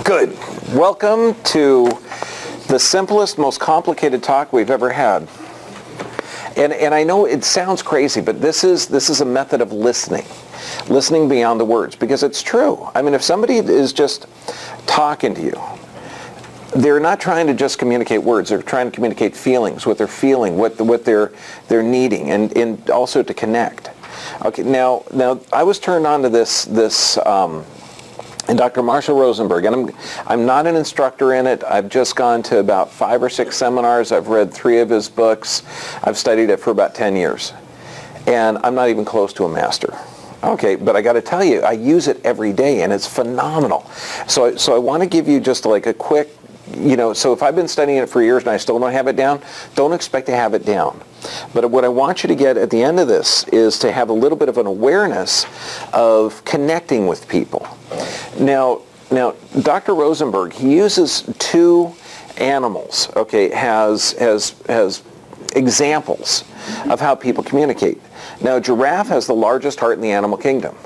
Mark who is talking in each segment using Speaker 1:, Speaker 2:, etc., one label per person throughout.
Speaker 1: Good. Welcome to the simplest, most complicated talk we've ever had. And I know it sounds crazy, but this is a method of listening beyond the words, because it's true. I mean, if somebody is just talking to you, they're not trying to just communicate words. They're trying to communicate feelings, what they're feeling, what they're needing, and also to connect. Okay, now I was turned on to this and Dr. Marshall Rosenberg, and I'm not an instructor in it. I've just gone to about 5 or 6 seminars. I've read 3 of his books. I've studied it for about 10 years, and I'm not even close to a master. Okay, but I got to tell you, I use it every day, and it's phenomenal. So I want to give you just like a quick, so if I've been studying it for years and I still don't have it down, don't expect to have it down. But what I want you to get at the end of this is to have a little bit of an awareness of connecting with people. Now, Dr. Rosenberg, he uses 2 animals, okay, has examples of how people communicate. Now, a giraffe has the largest heart in the animal kingdom.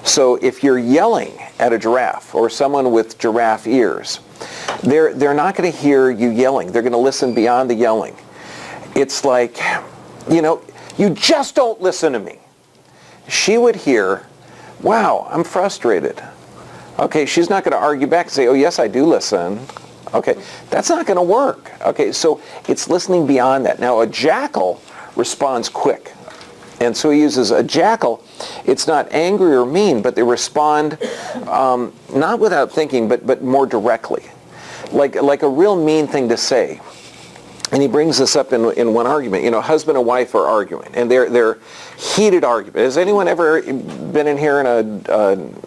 Speaker 1: So if you're yelling at a giraffe or someone with giraffe ears, they're not going to hear you yelling. They're going to listen beyond the yelling. It's like, you just don't listen to me. She would hear, wow, I'm frustrated. Okay, she's not going to argue back and say, oh, yes, I do listen. Okay, that's not going to work. Okay, so it's listening beyond that. Now, a jackal responds quick. And so he uses a jackal. It's not angry or mean, but they respond not without thinking, but more directly. Like a real mean thing to say. And he brings this up in one argument. Husband and wife are arguing, and they're heated argument. Has anyone ever been in here in a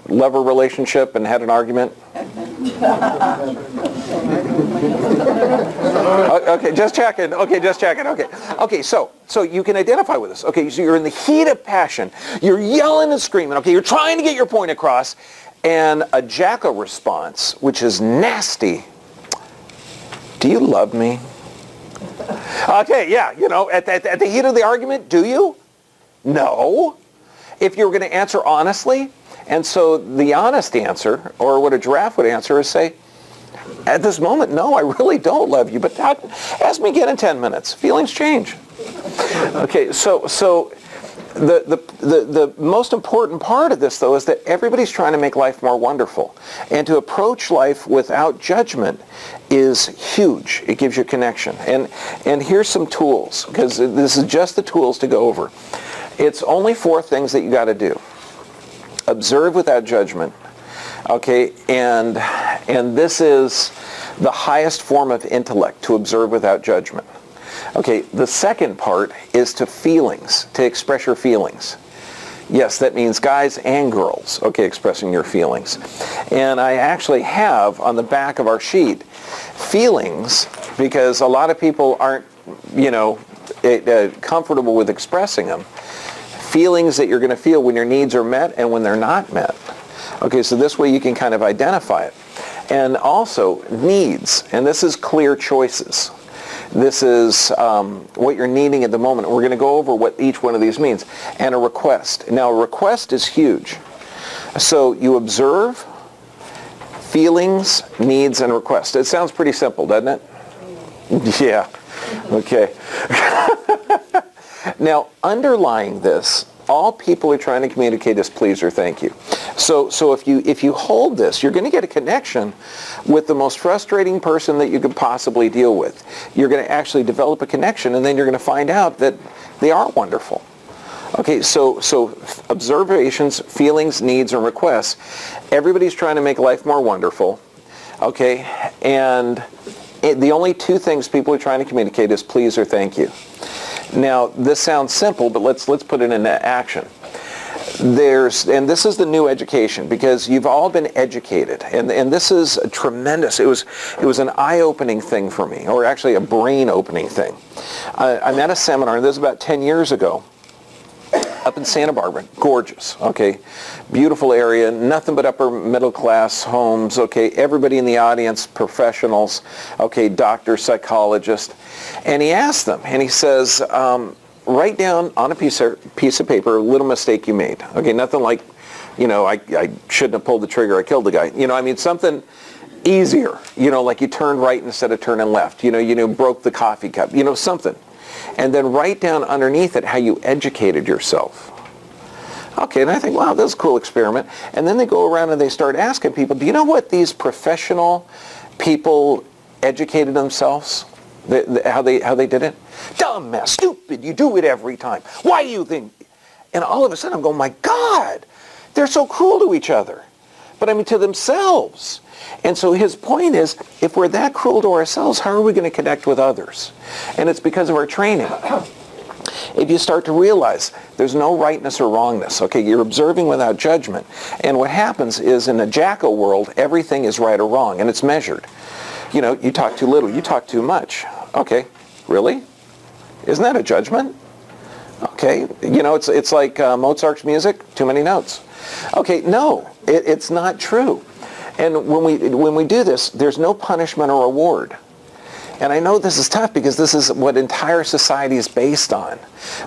Speaker 1: lover relationship and had an argument? Okay, just checking. Okay, so you can identify with this. Okay, so you're in the heat of passion. You're yelling and screaming. Okay, you're trying to get your point across, and a jackal response, which is nasty. Do you love me? Okay, yeah, at the heat of the argument, do you? No. If you're going to answer honestly, and so the honest answer, or what a giraffe would answer, is say, at this moment, no, I really don't love you, but ask me again in 10 minutes. Feelings change. Okay, so the most important part of this, though, is that everybody's trying to make life more wonderful. And to approach life without judgment is huge. It gives you connection. And here's some tools, because this is just the tools to go over. It's only 4 things that you got to do. Observe without judgment. Okay, and this is the highest form of intellect, to observe without judgment. Okay, the second part is to feelings, to express your feelings. Yes, that means guys and girls, okay, expressing your feelings. And I actually have on the back of our sheet feelings, because a lot of people aren't, comfortable with expressing them. Feelings that you're going to feel when your needs are met and when they're not met. Okay, so this way you can kind of identify it. And also needs, and this is clear choices. This is what you're needing at the moment. We're going to go over what each one of these means. And a request. Now, a request is huge. So you observe feelings, needs, and requests. It sounds pretty simple, doesn't it? Yeah. Okay. Now, underlying this, all people are trying to communicate is please or thank you. So if you hold this, you're going to get a connection with the most frustrating person that you could possibly deal with. You're going to actually develop a connection, and then you're going to find out that they are wonderful. Okay, so observations, feelings, needs, and requests. Everybody's trying to make life more wonderful. Okay, and the only 2 things people are trying to communicate is please or thank you. Now, this sounds simple, but let's put it into action. And this is the new education, because you've all been educated, and this is tremendous. It was an eye-opening thing for me, or actually a brain-opening thing. I'm at a seminar, and this is about 10 years ago, up in Santa Barbara. Gorgeous, okay, beautiful area, nothing but upper middle class homes. Okay, everybody in the audience, professionals, okay, doctors, psychologists. And he asked them, and he says, write down on a piece of paper a little mistake you made. Okay, nothing like, I shouldn't have pulled the trigger, I killed the guy. Something easier, like you turned right instead of turning left, you broke the coffee cup, something. And then write down underneath it how you educated yourself. Okay, and I think, wow, this is a cool experiment. And then they go around and they start asking people, do you know what these professional people educated themselves? How they did it? Dumbass, stupid, you do it every time. Why do you think? And all of a sudden I'm going, my God, they're so cruel to each other. But I mean to themselves. And so his point is, if we're that cruel to ourselves, how are we going to connect with others? And it's because of our training. If you start to realize there's no rightness or wrongness, okay, you're observing without judgment. And what happens is in the Jacko world, everything is right or wrong, and it's measured. You talk too little, you talk too much. Okay, really? Isn't that a judgment? Okay, it's like Mozart's music, too many notes. Okay, no, it's not true. And when we do this, there's no punishment or reward. And I know this is tough because this is what entire society is based on.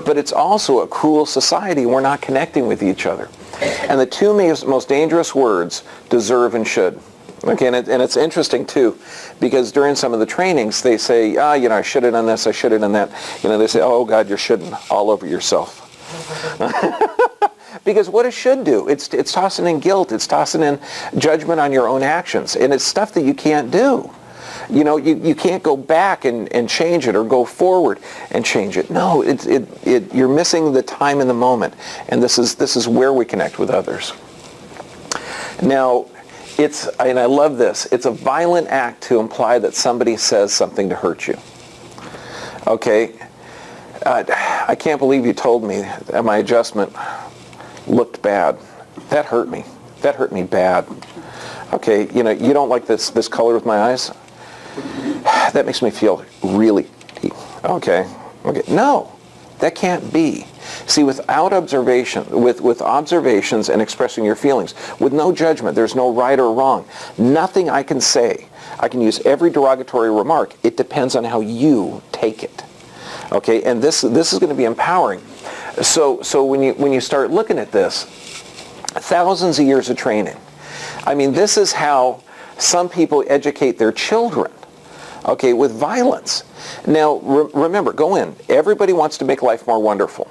Speaker 1: But it's also a cruel society. We're not connecting with each other. And the two most dangerous words, deserve and should. Okay, and it's interesting too, because during some of the trainings they say, I should have done this, I should have done that. They say, oh God, you're shoulding all over yourself. Because what it should do, it's tossing in guilt, it's tossing in judgment on your own actions, and it's stuff that you can't do. You can't go back and change it or go forward and change it. No, you're missing the time in the moment, and this is where we connect with others. Now, and I love this, it's a violent act to imply that somebody says something to hurt you. Okay, I can't believe you told me that my adjustment looked bad. That hurt me. That hurt me bad. Okay, you don't like this color with my eyes? That makes me feel really deep. Okay. No, that can't be. See, without observation, with observations and expressing your feelings, with no judgment, there's no right or wrong. Nothing I can say. I can use every derogatory remark. It depends on how you take it. Okay, and this is going to be empowering. So when you start looking at this, thousands of years of training. I mean, this is how some people educate their children. Okay, with violence. Now, remember, go in. Everybody wants to make life more wonderful.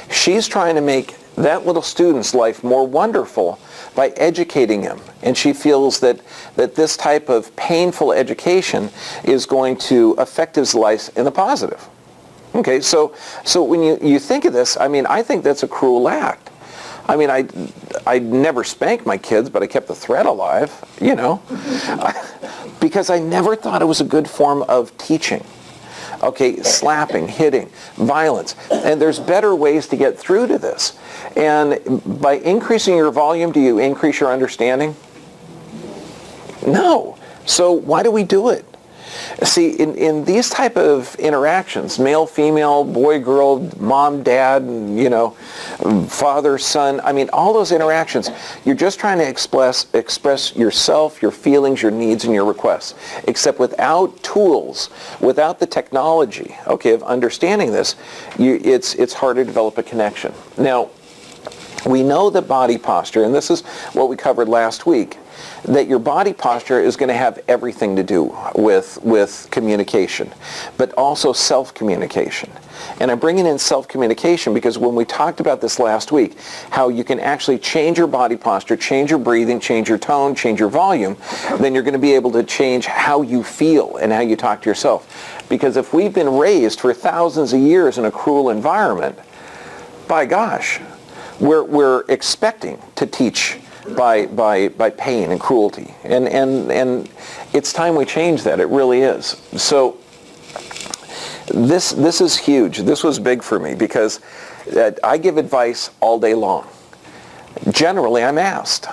Speaker 1: She's trying to make that little student's life more wonderful by educating him. And she feels that this type of painful education is going to affect his life in the positive. Okay, so when you think of this, I mean, I think that's a cruel act. I mean, I never spanked my kids, but I kept the threat alive, because I never thought it was a good form of teaching. Okay, slapping, hitting, violence. And there's better ways to get through to this. And by increasing your volume, do you increase your understanding? No. So why do we do it? See, in these type of interactions, male, female, boy, girl, mom, dad, father, son, I mean, all those interactions, you're just trying to express yourself, your feelings, your needs, and your requests. Except without tools, without the technology, okay, of understanding this, it's hard to develop a connection. Now, we know that body posture, and this is what we covered last week, that your body posture is going to have everything to do with communication, but also self-communication. And I'm bringing in self-communication because when we talked about this last week, how you can actually change your body posture, change your breathing, change your tone, change your volume, then you're going to be able to change how you feel and how you talk to yourself. Because if we've been raised for thousands of years in a cruel environment, by gosh, we're expecting to teach by pain and cruelty, and it's time we change that. It really is. So this is huge. This was big for me because I give advice all day long. Generally, I'm asked.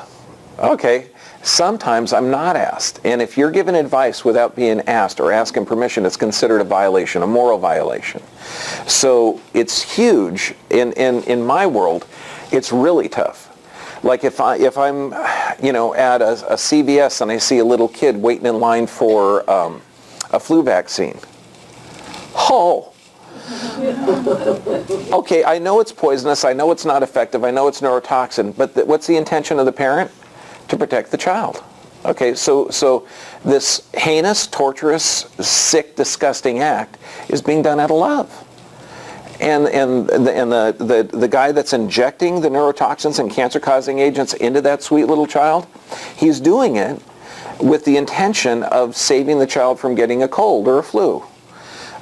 Speaker 1: Okay, sometimes I'm not asked, and if you're given advice without being asked or asking permission, it's considered a violation, a moral violation. So it's huge. In my world, it's really tough. Like if I'm at a CVS and I see a little kid waiting in line for a flu vaccine. Oh. Okay, I know it's poisonous, I know it's not effective, I know it's neurotoxin, but what's the intention of the parent? To protect the child. Okay, so this heinous, torturous, sick, disgusting act is being done out of love. And the guy that's injecting the neurotoxins and cancer-causing agents into that sweet little child, he's doing it with the intention of saving the child from getting a cold or a flu.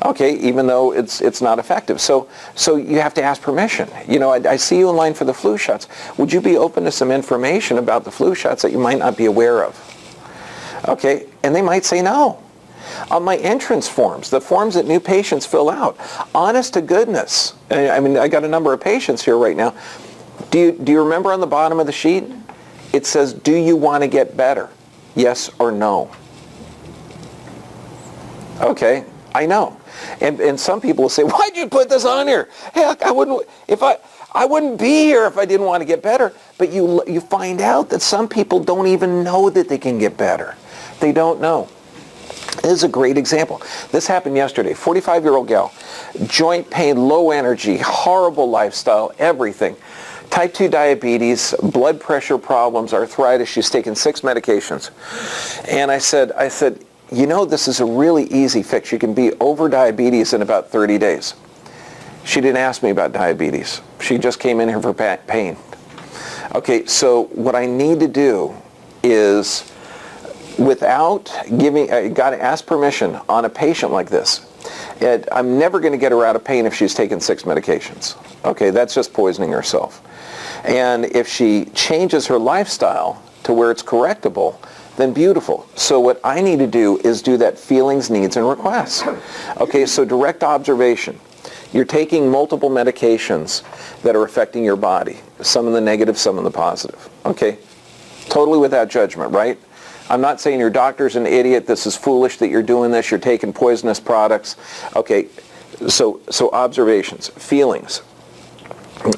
Speaker 1: Okay, even though it's not effective. So you have to ask permission. You know, I see you in line for the flu shots. Would you be open to some information about the flu shots that you might not be aware of? Okay, and they might say no. On my entrance forms, the forms that new patients fill out, honest to goodness, I mean, I got a number of patients here right now. Do you remember on the bottom of the sheet? It says, do you want to get better? Yes or no? Okay, I know. And some people will say, why'd you put this on here? Heck, I wouldn't be here if I didn't want to get better. But you find out that some people don't even know that they can get better. They don't know. This is a great example. This happened yesterday. 45-year-old gal, joint pain, low energy, horrible lifestyle, everything. Type 2 diabetes, blood pressure problems, arthritis. She's taken 6 medications. And I said, you know, this is a really easy fix. You can be over diabetes in about 30 days. She didn't ask me about diabetes. She just came in here for pain. Okay, so what I need to do is, without giving, I got to ask permission on a patient like this. I'm never going to get her out of pain if she's taken 6 medications. Okay, that's just poisoning herself. And if she changes her lifestyle to where it's correctable, then beautiful. So what I need to do is do that feelings, needs, and requests. Okay, so direct observation. You're taking multiple medications that are affecting your body. Some of the negative, some of the positive. Okay, totally without judgment, right? I'm not saying your doctor's an idiot, this is foolish that you're doing this, you're taking poisonous products. Okay, so observations, feelings.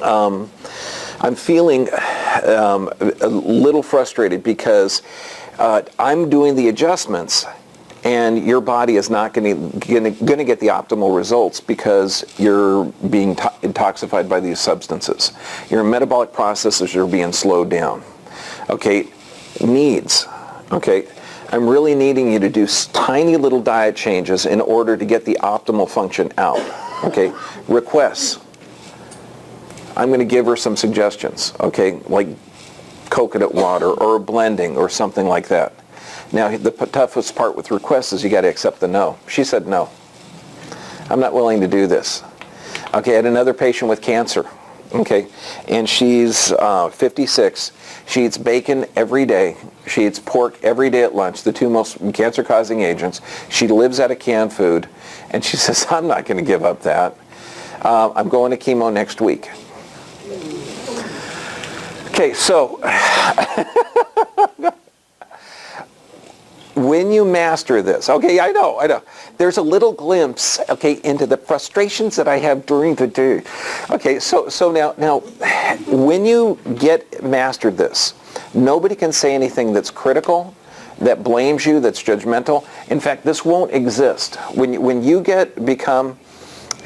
Speaker 1: I'm feeling a little frustrated because I'm doing the adjustments and your body is not going to get the optimal results because you're being intoxicated by these substances. Your metabolic processes are being slowed down. Okay, needs. Okay, I'm really needing you to do tiny little diet changes in order to get the optimal function out. Okay, requests. I'm going to give her some suggestions. Okay, like coconut water or blending or something like that. Now, the toughest part with requests is you got to accept the no. She said no. I'm not willing to do this. Okay, I had another patient with cancer. Okay, and she's 56. She eats bacon every day. She eats pork every day at lunch, the 2 most cancer-causing agents. She lives out of canned food, and she says, I'm not going to give up that. I'm going to chemo next week. Okay, so when you master this, okay, I know. There's a little glimpse, okay, into the frustrations that I have during the day. Okay, so now, when you get mastered this, nobody can say anything that's critical, that blames you, that's judgmental. In fact, this won't exist. When you become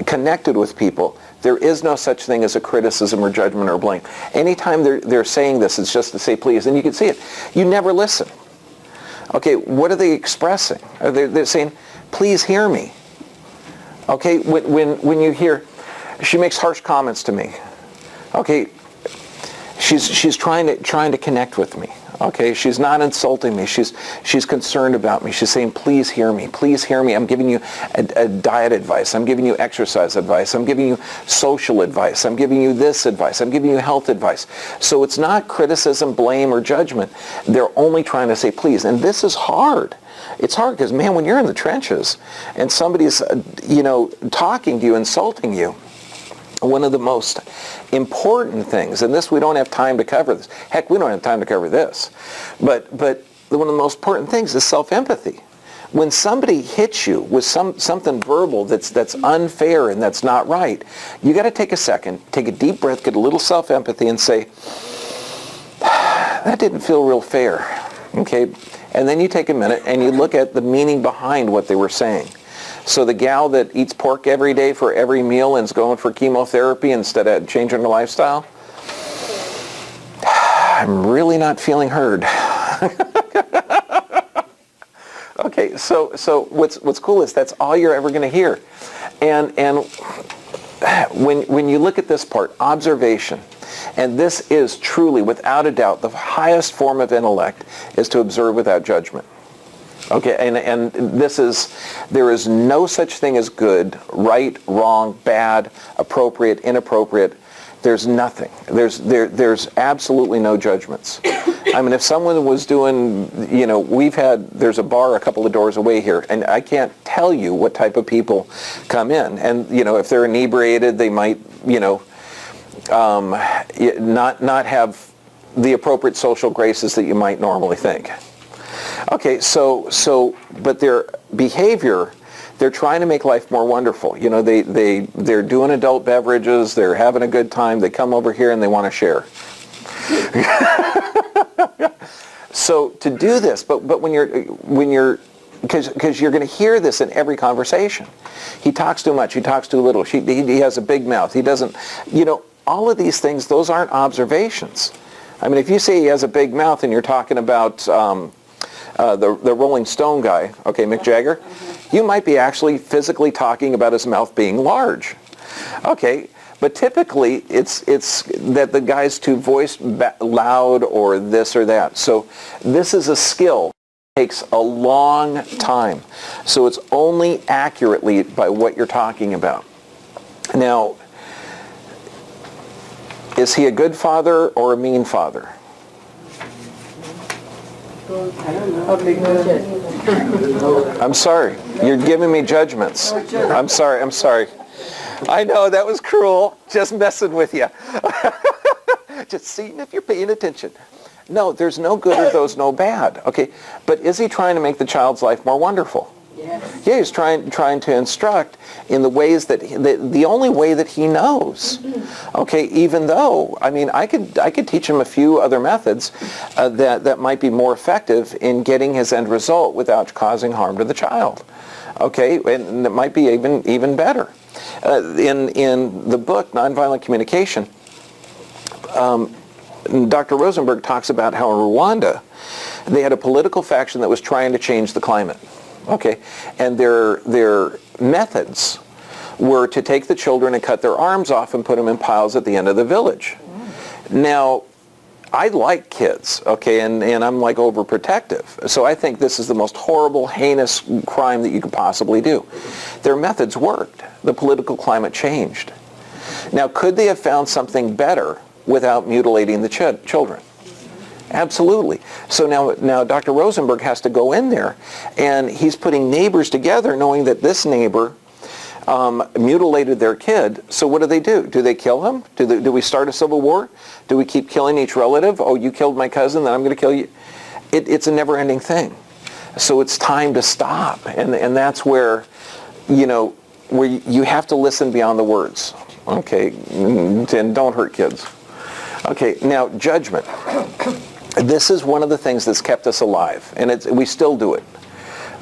Speaker 1: connected with people, there is no such thing as a criticism or judgment or blame. Anytime they're saying this, it's just to say please, and you can see it. You never listen. Okay, what are they expressing? They're saying, please hear me. Okay, when you hear, she makes harsh comments to me. Okay, she's trying to connect with me. Okay, she's not insulting me. She's concerned about me. She's saying, please hear me. Please hear me. I'm giving you a diet advice. I'm giving you exercise advice. I'm giving you social advice. I'm giving you this advice. I'm giving you health advice. So it's not criticism, blame, or judgment. They're only trying to say please. And this is hard. It's hard because, man, when you're in the trenches and somebody's, talking to you, insulting you, one of the most important things, and this we don't have time to cover this. Heck, we don't have time to cover this. But one of the most important things is self-empathy. When somebody hits you with something verbal that's unfair and that's not right, you got to take a second, take a deep breath, get a little self-empathy and say, that didn't feel real fair. Okay? And then you take a minute and you look at the meaning behind what they were saying. So the gal that eats pork every day for every meal and is going for chemotherapy instead of changing her lifestyle, I'm really not feeling heard. Okay, so what's cool is that's all you're ever going to hear. And when you look at this part, observation, and this is truly, without a doubt, the highest form of intellect is to observe without judgment. Okay, and there is no such thing as good, right, wrong, bad, appropriate, inappropriate. There's nothing. There's absolutely no judgments. I mean, if someone was doing, there's a bar a couple of doors away here, and I can't tell you what type of people come in. And, if they're inebriated, they might, not have the appropriate social graces that you might normally think. Okay, but their behavior, they're trying to make life more wonderful. They're doing adult beverages, they're having a good time, they come over here and they want to share. So to do this, but when you're, because you're going to hear this in every conversation. He talks too much, he talks too little, he has a big mouth, he doesn't, all of these things, those aren't observations. I mean, if you say he has a big mouth and you're talking about the Rolling Stone guy, okay, Mick Jagger, you might be actually physically talking about his mouth being large. Okay, but typically it's that the guy's too voice loud or this or that. So this is a skill. It takes a long time. So it's only accurately by what you're talking about. Now, is he a good father or a mean father? I'm sorry. You're giving me judgments. I'm sorry. I know, that was cruel. Just messing with you. Just seeing if you're paying attention. No, there's no good or there's no bad. Okay, but is he trying to make the child's life more wonderful? Yes. Yeah, he's trying to instruct in the ways that the only way that he knows. Okay, even though I could teach him a few other methods that might be more effective in getting his end result without causing harm to the child. Okay, and it might be even better. In the book Nonviolent Communication, Dr. Rosenberg talks about how in Rwanda they had a political faction that was trying to change the climate. Okay, and their methods were to take the children and cut their arms off and put them in piles at the end of the village. Now, I like kids, okay, and I'm like overprotective. So I think this is the most horrible, heinous crime that you could possibly do. Their methods worked. The political climate changed. Now, could they have found something better without mutilating the children? Absolutely. So now Dr. Rosenberg has to go in there, and he's putting neighbors together knowing that this neighbor mutilated their kid. So what do? Do they kill him? Do we start a civil war? Do we keep killing each relative? Oh, you killed my cousin, then I'm going to kill you. It's a never-ending thing. So it's time to stop, and that's where you have to listen beyond the words. Okay, and don't hurt kids. Okay, now judgment. This is one of the things that's kept us alive, and we still do it.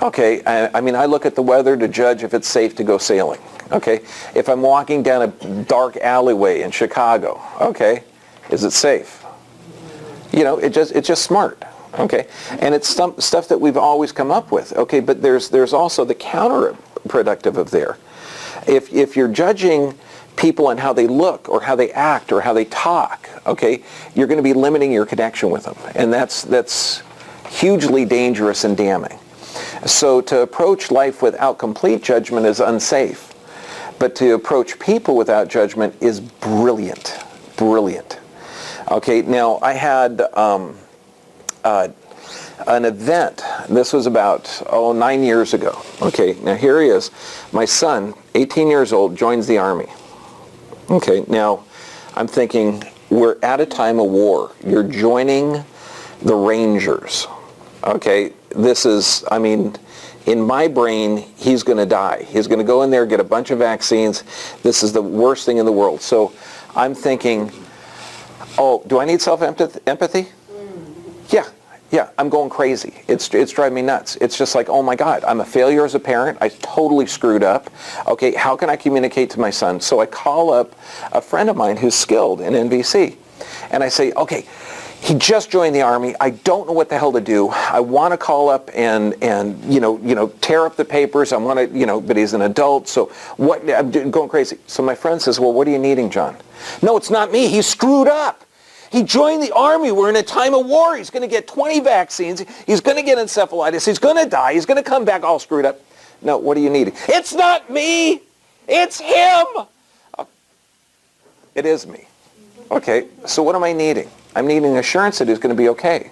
Speaker 1: Okay, I look at the weather to judge if it's safe to go sailing. Okay, if I'm walking down a dark alleyway in Chicago, okay, is it safe? It's just smart. Okay, and it's stuff that we've always come up with. Okay, but there's also the counterproductive of there. If you're judging people and how they look or how they act or how they talk, okay, you're going to be limiting your connection with them, and that's hugely dangerous and damning. So to approach life without complete judgment is unsafe, but to approach people without judgment is brilliant. Okay, now I had an event. This was about 9 years ago. Okay, now here he is. My son, 18 years old, joins the Army. Okay, now I'm thinking, we're at a time of war. You're joining the Rangers. Okay, this is, in my brain, he's going to die. He's going to go in there, get a bunch of vaccines. This is the worst thing in the world. So I'm thinking, oh, do I need self-empathy? Yeah, I'm going crazy. It's driving me nuts. It's just like, oh my God, I'm a failure as a parent. I totally screwed up. Okay, how can I communicate to my son? So I call up a friend of mine who's skilled in NVC. And I say, okay, He just joined the Army. I don't know what the hell to do. I want to call up and tear up the papers. I want to, but he's an adult, so what? I'm going crazy. So my friend says, well, what are you needing, John? No, it's not me. He's screwed up. He joined the Army. We're in a time of war. He's going to get 20 vaccines. He's going to get encephalitis. He's going to die. He's going to come back all screwed up. No, what are you needing? It's not me. It's him. It is me. Okay, so what am I needing? I'm needing assurance that he's going to be okay.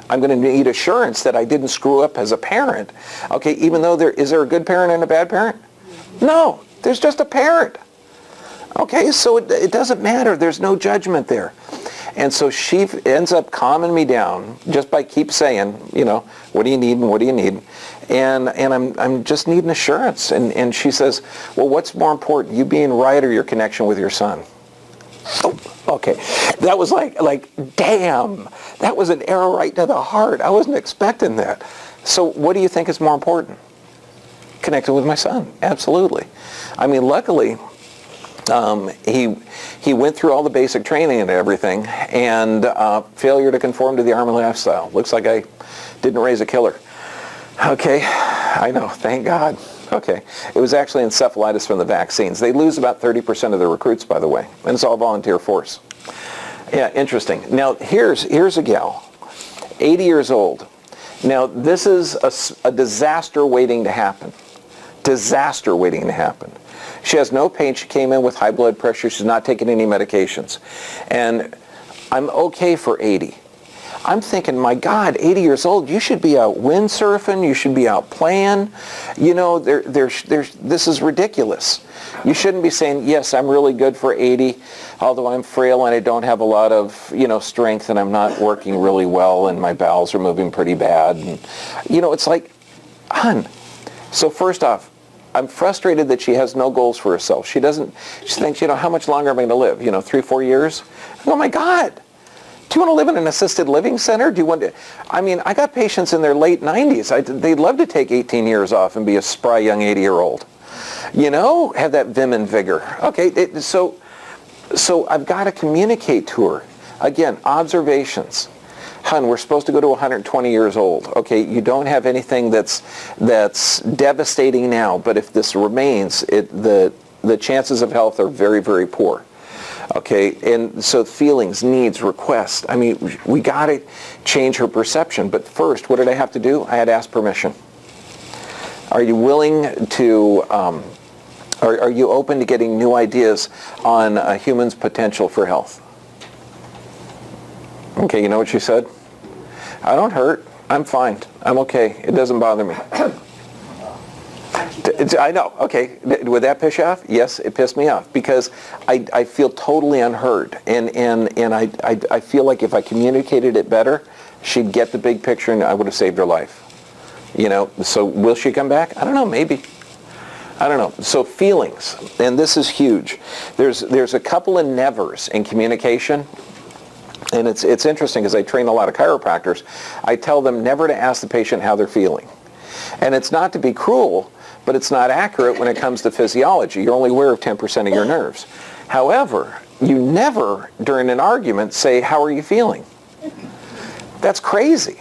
Speaker 1: I'm going to need assurance that I didn't screw up as a parent. Okay, even though is there a good parent and a bad parent? No, there's just a parent. Okay, so it doesn't matter. There's no judgment there. And so she ends up calming me down just by keep saying, what do you need and what do you need? And I'm just needing assurance. And she says, well, what's more important, you being right or your connection with your son? Oh, okay. That was like, damn, that was an arrow right to the heart. I wasn't expecting that. So what do you think is more important? Connected with my son. Absolutely. I mean, luckily, he went through all the basic training and everything, and failure to conform to the Army lifestyle. Looks like I didn't raise a killer. Okay, I know, thank God. Okay, it was actually encephalitis from the vaccines. They lose about 30% of their recruits, by the way, and it's all volunteer force. Yeah, interesting. Now, here's a gal, 80 years old. Now, this is a disaster waiting to happen. Disaster waiting to happen. She has no pain. She came in with high blood pressure. She's not taking any medications. And I'm okay for 80. I'm thinking, my God, 80 years old, you should be out windsurfing. You should be out playing. This is ridiculous. You shouldn't be saying, yes, I'm really good for 80, although I'm frail and I don't have a lot of, strength and I'm not working really well and my bowels are moving pretty bad. And, it's like, hon. So first off, I'm frustrated that she has no goals for herself. She thinks, how much longer am I going to live? 3-4 years? Oh my God. Do you want to live in an assisted living center? Do you want to? I mean, I got patients in their late 90s. They'd love to take 18 years off and be a spry young 80-year-old. Have that vim and vigor. Okay, so I've got to communicate to her. Again, observations. Hun, we're supposed to go to 120 years old. Okay, you don't have anything that's devastating now, but if this remains, the chances of health are very, very poor. Okay, and so feelings, needs, requests. I mean, we got to change her perception. But first, what did I have to do? I had to ask permission. Are you willing to, are you open to getting new ideas on a human's potential for health? Okay, you know what she said? I don't hurt. I'm fine. I'm okay. It doesn't bother me. I know. Okay. Would that piss you off? Yes, it pissed me off because I feel totally unheard. And I feel like if I communicated it better, she'd get the big picture and I would have saved her life. So will she come back? I don't know. Maybe. I don't know. So feelings, and this is huge. There's a couple of nevers in communication. And it's interesting because I train a lot of chiropractors. I tell them never to ask the patient how they're feeling. And it's not to be cruel, but it's not accurate when it comes to physiology. You're only aware of 10% of your nerves. However, you never, during an argument, say, how are you feeling? That's crazy.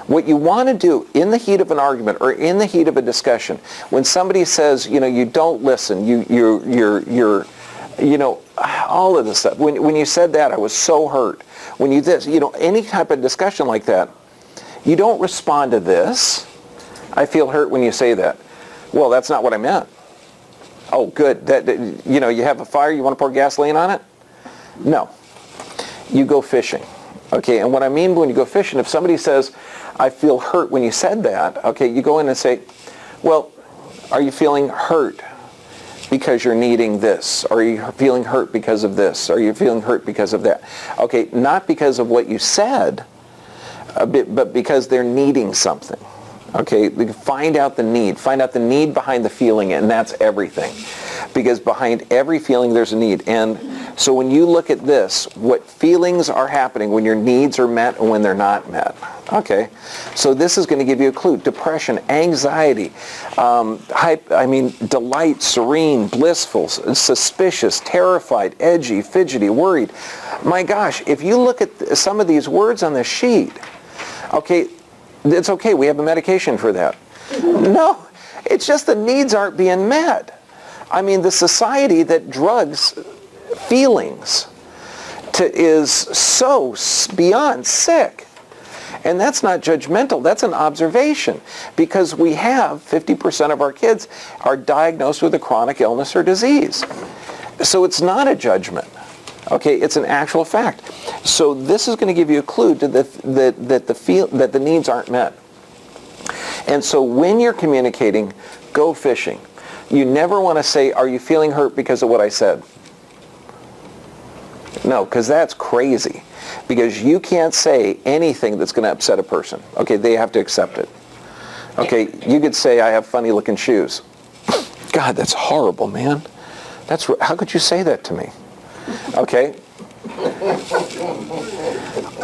Speaker 1: What you want to do in the heat of an argument or in the heat of a discussion, when somebody says, you don't listen, you're all of this stuff. When you said that, I was so hurt. When you any type of discussion like that, you don't respond to this. I feel hurt when you say that. Well, that's not what I meant. Oh, good. You have a fire, you want to pour gasoline on it? No. You go fishing. Okay, and what I mean when you go fishing, if somebody says, I feel hurt when you said that, okay, you go in and say, well, are you feeling hurt because you're needing this? Are you feeling hurt because of this? Are you feeling hurt because of that? Okay, not because of what you said, but because they're needing something. Okay, find out the need. Find out the need behind the feeling, and that's everything. Because behind every feeling, there's a need. And so when you look at this, what feelings are happening when your needs are met and when they're not met. Okay, so this is going to give you a clue. Depression, anxiety, delight, serene, blissful, suspicious, terrified, edgy, fidgety, worried. My gosh, if you look at some of these words on the sheet, okay, it's okay, we have a medication for that. No, it's just the needs aren't being met. I mean, the society that drugs feelings is so beyond sick. And that's not judgmental, that's an observation, because we have 50% of our kids are diagnosed with a chronic illness or disease. So it's not a judgment. Okay, it's an actual fact. So this is going to give you a clue to that the needs aren't met. And so when you're communicating, go fishing. You never want to say, are you feeling hurt because of what I said? No, because that's crazy. Because you can't say anything that's going to upset a person. Okay, they have to accept it. Okay, you could say, I have funny looking shoes. God, that's horrible, man. How could you say that to me? Okay.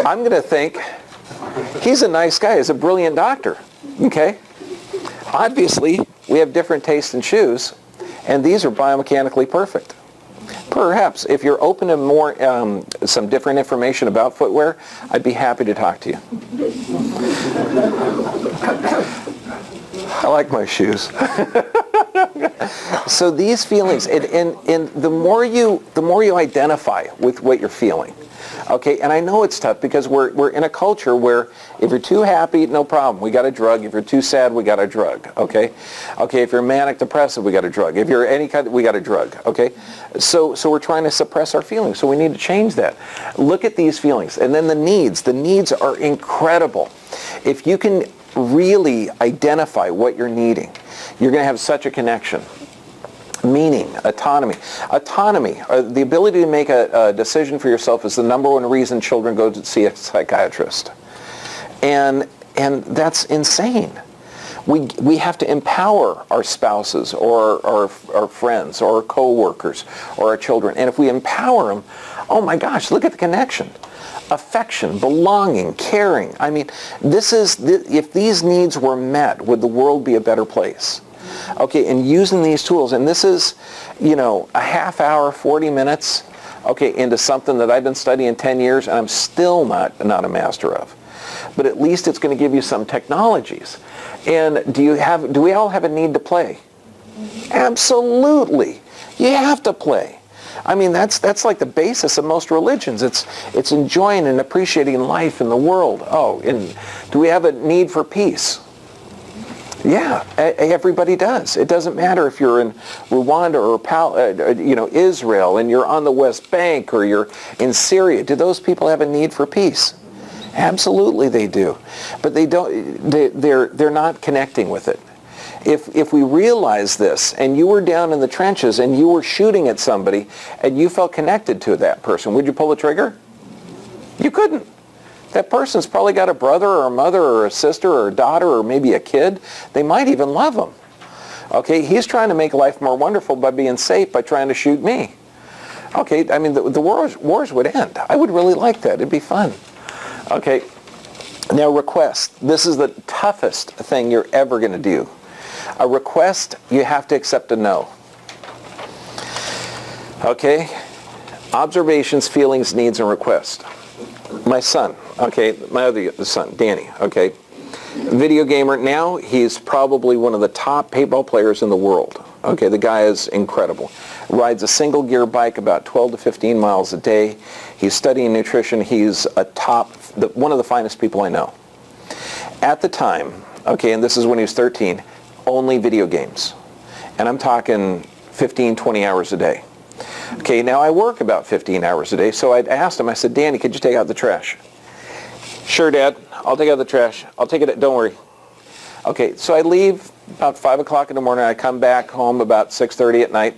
Speaker 1: I'm going to think, he's a nice guy, he's a brilliant doctor. Okay. Obviously, we have different tastes in shoes, and these are biomechanically perfect. Perhaps, if you're open to more, some different information about footwear, I'd be happy to talk to you. I like my shoes. So these feelings, and the more you identify with what you're feeling, okay, and I know it's tough because we're in a culture where if you're too happy, no problem, we got a drug. If you're too sad, we got a drug, okay? Okay, if you're manic depressive, we got a drug. If you're any kind, we got a drug, okay? So we're trying to suppress our feelings, so we need to change that. Look at these feelings, and then the needs are incredible. If you can really identify what you're needing, you're going to have such a connection. Meaning, autonomy. Autonomy, the ability to make a decision for yourself, is the number one reason children go to see a psychiatrist. And that's insane. We have to empower our spouses or our friends or our co-workers or our children. And if we empower them, oh my gosh, look at the connection. Affection, belonging, caring. I mean, if these needs were met, would the world be a better place? Okay, and using these tools, and this is, a half hour, 40 minutes, okay, into something that I've been studying 10 years and I'm still not a master of. But at least it's going to give you some technologies. And do we all have a need to play? Absolutely. You have to play. I mean, that's like the basis of most religions. It's enjoying and appreciating life in the world. Oh, and do we have a need for peace? Yeah, everybody does. It doesn't matter if you're in Rwanda or Israel and you're on the West Bank or you're in Syria. Do those people have a need for peace? Absolutely they do. But they don't. They're not connecting with it. If we realize this, and you were down in the trenches and you were shooting at somebody and you felt connected to that person, would you pull the trigger? You couldn't. That person's probably got a brother or a mother or a sister or a daughter or maybe a kid. They might even love him. Okay, he's trying to make life more wonderful by being safe by trying to shoot me. Okay, I mean, the wars would end. I would really like that. It'd be fun. Okay, now request. This is the toughest thing you're ever going to do. A request, you have to accept a no. Okay, observations, feelings, needs, and requests. My son, okay, my other son, Danny, okay, video gamer. Now he's probably one of the top paintball players in the world. Okay, the guy is incredible. Rides a single gear bike about 12 to 15 miles a day. He's studying nutrition. He's one of the finest people I know. At the time, okay, and this is when he was 13, only video games. And I'm talking 15, 20 hours a day. Okay, now I work about 15 hours a day, so I'd asked him, I said, Danny, could you take out the trash? Sure, Dad, I'll take out the trash. I'll take it, don't worry. Okay, so I leave about 5 o'clock in the morning. I come back home about 6:30 at night.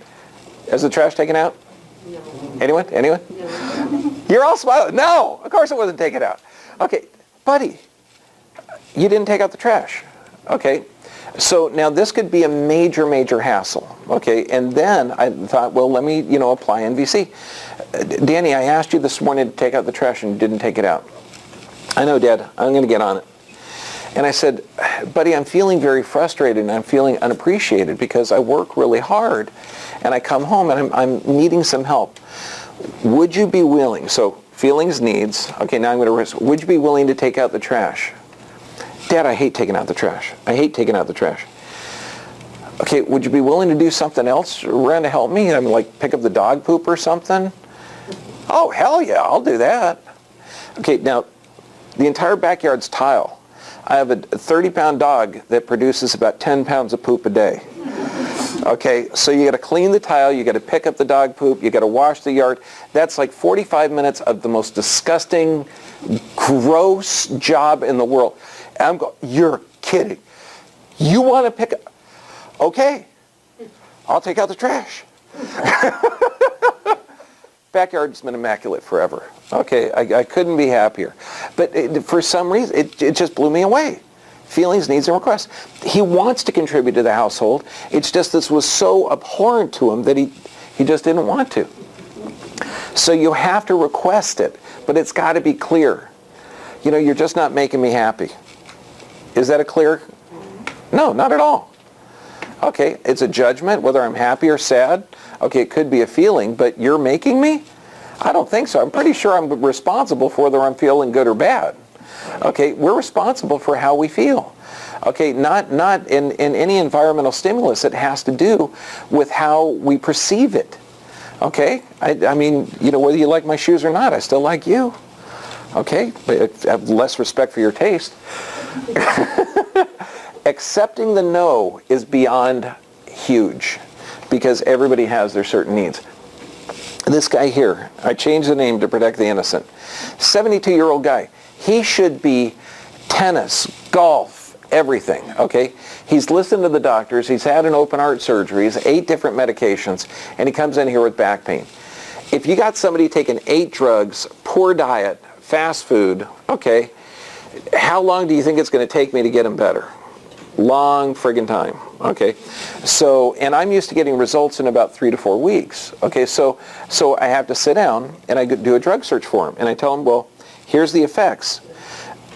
Speaker 1: Is the trash taken out? No. Anyone? No. You're all smiling. No, of course it wasn't taken out. Okay, buddy, you didn't take out the trash. Okay. So now this could be a major, major hassle, okay? And then I thought, well, let me, apply NVC. Danny, I asked you this morning to take out the trash and you didn't take it out. I know, Dad. I'm going to get on it. And I said, buddy, I'm feeling very frustrated and I'm feeling unappreciated because I work really hard and I come home and I'm needing some help. Would you be willing? So feelings, needs. Okay, now I'm going to, would you be willing to take out the trash? Dad, I hate taking out the trash. I hate taking out the trash. Okay, would you be willing to do something else around to help me? I mean, like pick up the dog poop or something? Oh, hell yeah, I'll do that. Okay, now, the entire backyard's tile. I have a 30-pound dog that produces about 10 pounds of poop a day. Okay, so you got to clean the tile, you got to pick up the dog poop, you got to wash the yard. That's like 45 minutes of the most disgusting, gross job in the world. And I'm going, you're kidding. You want to pick up? Okay, I'll take out the trash. Backyard's been immaculate forever. Okay, I couldn't be happier. But for some reason, it just blew me away. Feelings, needs, and requests. He wants to contribute to the household. It's just this was so abhorrent to him that he just didn't want to. So you have to request it, but it's got to be clear. You know, you're just not making me happy. Is that a clear? No, not at all. Okay, it's a judgment, whether I'm happy or sad. Okay, it could be a feeling, but you're making me? I don't think so. I'm pretty sure I'm responsible for whether I'm feeling good or bad. Okay, we're responsible for how we feel. Okay, not in any environmental stimulus. It has to do with how we perceive it. Okay, I mean, you know, whether you like my shoes or not, I still like you. Okay, but I have less respect for your taste. Accepting the no is beyond huge because everybody has their certain needs. This guy here, I changed the name to protect the innocent. 72-year-old guy. He should be tennis, golf, everything, okay? He's listened to the doctors. He's had an open heart surgery. He's 8 different medications, and he comes in here with back pain. If you got somebody taking 8 drugs, poor diet, fast food, okay, how long do you think it's going to take me to get him better? Long friggin' time, okay? So, and I'm used to getting results in about 3 to 4 weeks, okay? So I have to sit down and I do a drug search for him, and I tell him, well, here's the effects.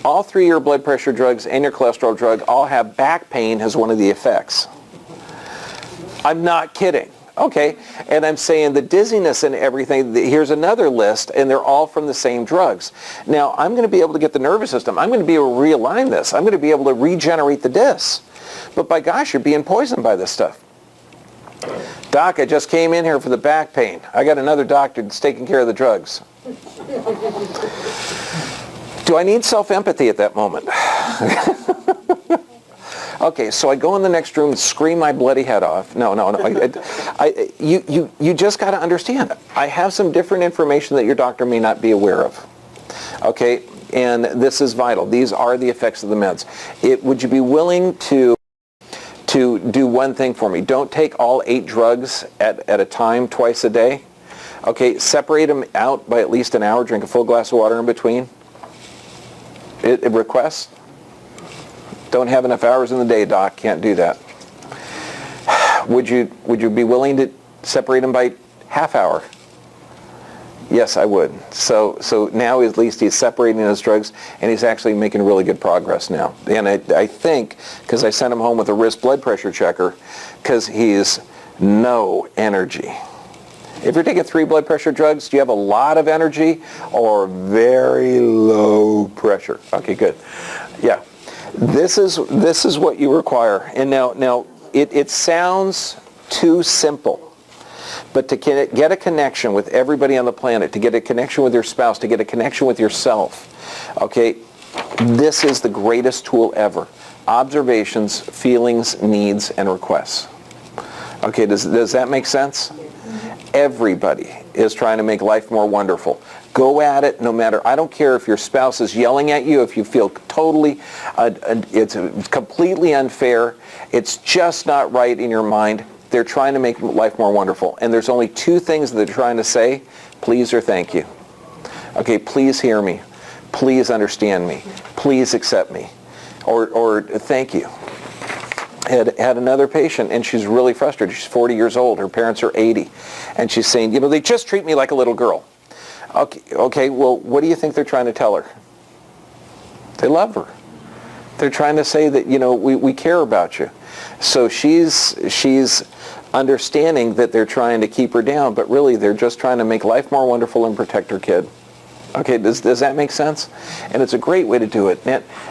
Speaker 1: All 3 of your blood pressure drugs and your cholesterol drug all have back pain as one of the effects. I'm not kidding. Okay, and I'm saying the dizziness and everything, here's another list, and they're all from the same drugs. Now, I'm going to be able to get the nervous system. I'm going to be able to realign this. I'm going to be able to regenerate the discs. But by gosh, you're being poisoned by this stuff. Doc, I just came in here for the back pain. I got another doctor that's taking care of the drugs. Do I need self-empathy at that moment? Okay, so I go in the next room and scream my bloody head off. No. You just got to understand. I have some different information that your doctor may not be aware of. Okay, and this is vital. These are the effects of the meds. Would you be willing to do one thing for me? Don't take all 8 drugs at a time, twice a day. Okay, separate them out by at least an hour. Drink a full glass of water in between. It requests. Don't have enough hours in the day, Doc. Can't do that. Would you be willing to separate them by half hour? Yes, I would. So now at least he's separating his drugs, and he's actually making really good progress now. And I think, because I sent him home with a wrist blood pressure checker, because he's no energy. If you're taking 3 blood pressure drugs, do you have a lot of energy or very low pressure? Okay, good. Yeah. This is what you require. And now it sounds too simple, but to get a connection with everybody on the planet, to get a connection with your spouse, to get a connection with yourself, okay, this is the greatest tool ever. Observations, feelings, needs, and requests. Okay, does that make sense? Everybody is trying to make life more wonderful. Go at it no matter, I don't care if your spouse is yelling at you, if you feel totally, it's completely unfair, it's just not right in your mind. They're trying to make life more wonderful. And there's only 2 things that they're trying to say, please or thank you. Okay, please hear me. Please understand me. Please accept me. Or thank you. Had another patient, and she's really frustrated. She's 40 years old. Her parents are 80. And she's saying, you know, they just treat me like a little girl. Okay, well, what do you think they're trying to tell her? They love her. They're trying to say that, you know, we care about you. So she's understanding that they're trying to keep her down, but really they're just trying to make life more wonderful and protect her kid. Okay, does that make sense? And it's a great way to do it.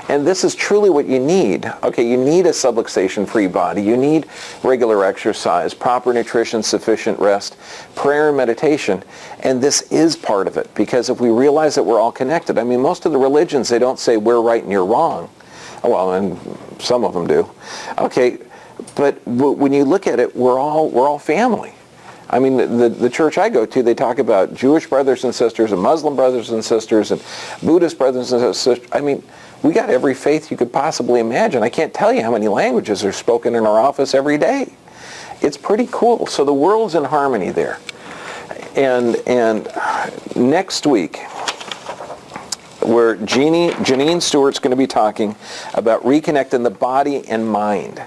Speaker 1: And this is truly what you need. Okay, you need a subluxation-free body. You need regular exercise, proper nutrition, sufficient rest, prayer and meditation. And this is part of it, because if we realize that we're all connected. I mean, most of the religions, they don't say we're right and you're wrong. Well, and some of them do. Okay, but when you look at it, we're all family. I mean, the church I go to, they talk about Jewish brothers and sisters and Muslim brothers and sisters and Buddhist brothers and sisters. I mean, we got every faith you could possibly imagine. I can't tell you how many languages are spoken in our office every day. It's pretty cool. So the world's in harmony there. And next week, where Janine Stewart's going to be talking about reconnecting the body and mind.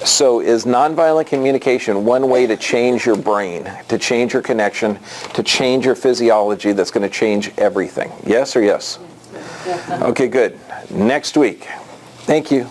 Speaker 1: So is nonviolent communication one way to change your brain, to change your connection, to change your physiology that's going to change everything? Yes or yes? Okay, good. Next week. Thank you.